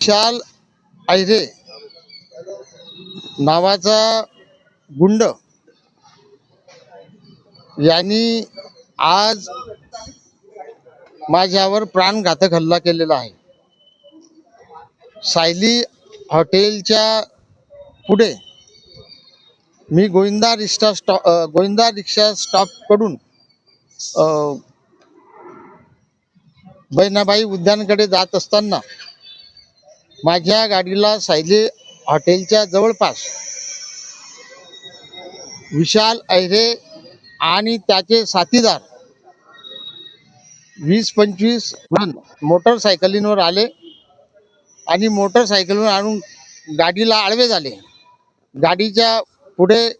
विशाल अहिरे नावाचा गुंड यांनी आज माझ्यावर प्राणघातक हल्ला केलेला आहे. सायली हॉटेलच्या पुढे मी गोविंदा रिक्षा स्टॉप कडून बहिणाबाई उद्यानकडे जात असताना माझ्या गाडीला सायली हॉटेलच्या जवळपास विशाल अहिरे आणि त्याचे साथीदार 20-25 जण मोटरसायकलींवर आले आणि मोटरसायकलवर आणून गाडीला आडवे झाले. गाडीच्या पुढे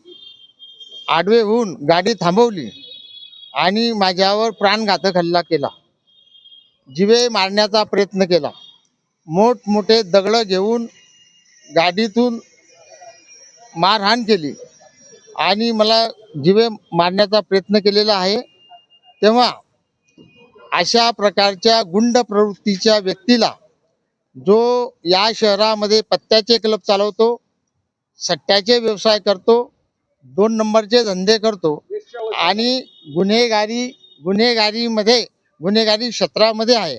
आडवे होऊन गाडी थांबवली आणि माझ्यावर प्राणघातक हल्ला केला. जीवे मारण्याचा प्रयत्न केला. मोठमोठे दगड घेऊन गाडीतून मारहाण केली आणि मला जीवे मारण्याचा प्रयत्न केलेला आहे. तेव्हा अशा प्रकारच्या गुंड प्रवृत्तीच्या व्यक्तीला, जो या शहरामध्ये पत्त्याचे क्लब चालवतो, सट्ट्याचे व्यवसाय करतो, 2 नंबरचे धंदे करतो आणि गुन्हेगारी क्षेत्रामध्ये आहे,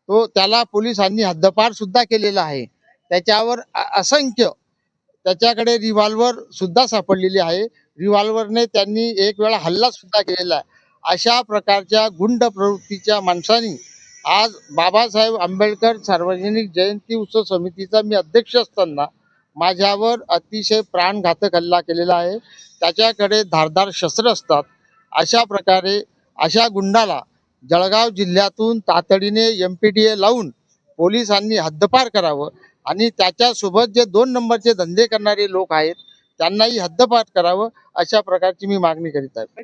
तो त्याला पोलिसांनी हद्दपार सुद्धा केलेला आहे. त्याच्यावर असंख्य त्याच्याकडे रिव्हॉल्वर सुद्धा सापडलेली आहे. रिव्हॉल्वरने त्यांनी एक वेळा हल्ला सुद्धा केलेला आहे. अशा प्रकारच्या गुंड प्रवृत्तीच्या माणसांनी आज बाबासाहेब आंबेडकर सार्वजनिक जयंती उत्सव समितीचा मी अध्यक्ष असताना माझ्यावर अतिशय प्राणघातक हल्ला केलेला आहे. त्याच्याकडे धारदार शस्त्र असतात. अशा प्रकारे अशा गुंडाला जळगाव जिल्ह्यातून तातडीने MPDA लावून पोलिसांनी हद्दपार करावं आणि त्याच्यासोबत जे 2 नंबरचे धंदे करणारे लोक आहेत त्यांनाही हद्दपार करावं, अशा प्रकारची मी मागणी करीत आहे.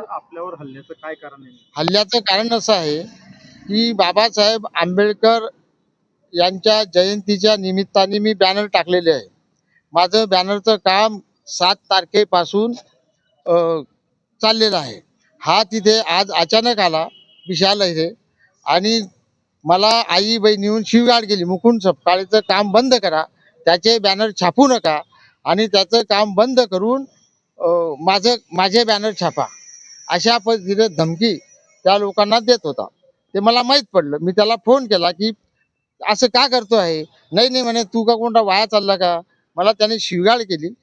आपल्यावर हल्ल्याचं काय कारण आहे? हल्ल्याचं कारण असं आहे की बाबासाहेब आंबेडकर यांच्या जयंतीच्या निमित्ताने मी बॅनर टाकलेले आहे. माझं बॅनरचं काम 7 तारखेपासून चाललेलं आहे. हा तिथे आज अचानक आला विशाल अहिरे आणि मला आई बहिणीहून शिवीगाळ केली. मुकुंद सपकाळेचं काम बंद करा, त्याचे बॅनर छापू नका आणि त्याचं काम बंद करून माझे बॅनर छापा, अशा पद्धतीने धमकी त्या लोकांना देत होता. ते मला माहीत पडलं. मी त्याला फोन केला की असं का करतो आहे? नाही म्हणे, तू का कोणता वाया चालला का? मला त्याने शिवीगाळ केली.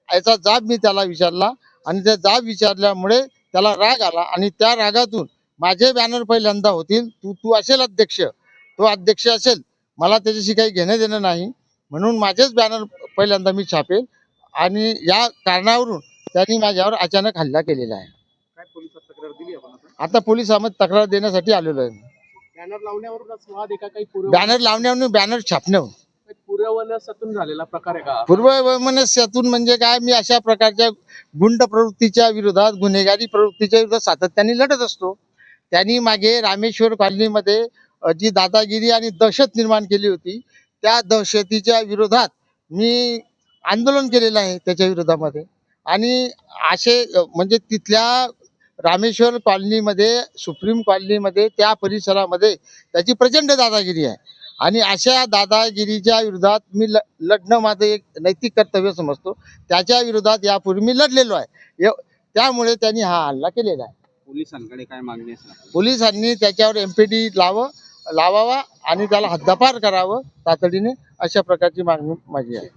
याचा जाब मी त्याला विचारला आणि त्या जाब विचारल्यामुळे त्याला राग आला आणि त्या रागातून माझे बॅनर पहिल्यांदा होतील, तू असेल अध्यक्ष, तो अध्यक्ष असेल, मला त्याच्याशी काही घेणं देणं नाही, म्हणून माझेच बॅनर पहिल्यांदा मी छापेल आणि या कारणावरून त्यांनी माझ्यावर अचानक हल्ला केलेला आहे. काय पोलिसात तक्रार दिली आपण? आता पोलिसांमध्ये तक्रार देण्यासाठी आलेलो आहे. बॅनर लावण्यावरूनच वाद आहे का? काही बॅनर लावण्यावरून बॅनर छापण्यावर पूर्ववनसातून झालेला प्रकार आहे का? पूर्ववनस्यातून म्हणजे काय, मी अशा प्रकारच्या गुंड प्रवृत्तीच्या विरोधात, गुन्हेगारी प्रवृत्तीच्या विरोधात सातत्याने लढत असतो. त्यांनी मागे रामेश्वर कॉलनीमध्ये जी दादागिरी आणि दहशत निर्माण केली होती, त्या दहशतीच्या विरोधात मी आंदोलन केलेलं आहे त्याच्या विरोधामध्ये. आणि असे म्हणजे तिथल्या रामेश्वर कॉलनीमध्ये, सुप्रीम कॉलनीमध्ये, त्या परिसरामध्ये त्याची प्रचंड दादागिरी आहे आणि अशा दादागिरीच्या विरोधात मी लढणं माझं एक नैतिक कर्तव्य समजतो. त्याच्या विरोधात यापूर्वी मी लढलेलो आहे. त्यामुळे त्यांनी हा हल्ला केलेला आहे. पोलिसांकडे काय मागणी असेल? पोलिसांनी त्याच्यावर MPD लावावा आणि त्याला हद्दपार करावं तातडीने, अशा प्रकारची मागणी माझी आहे.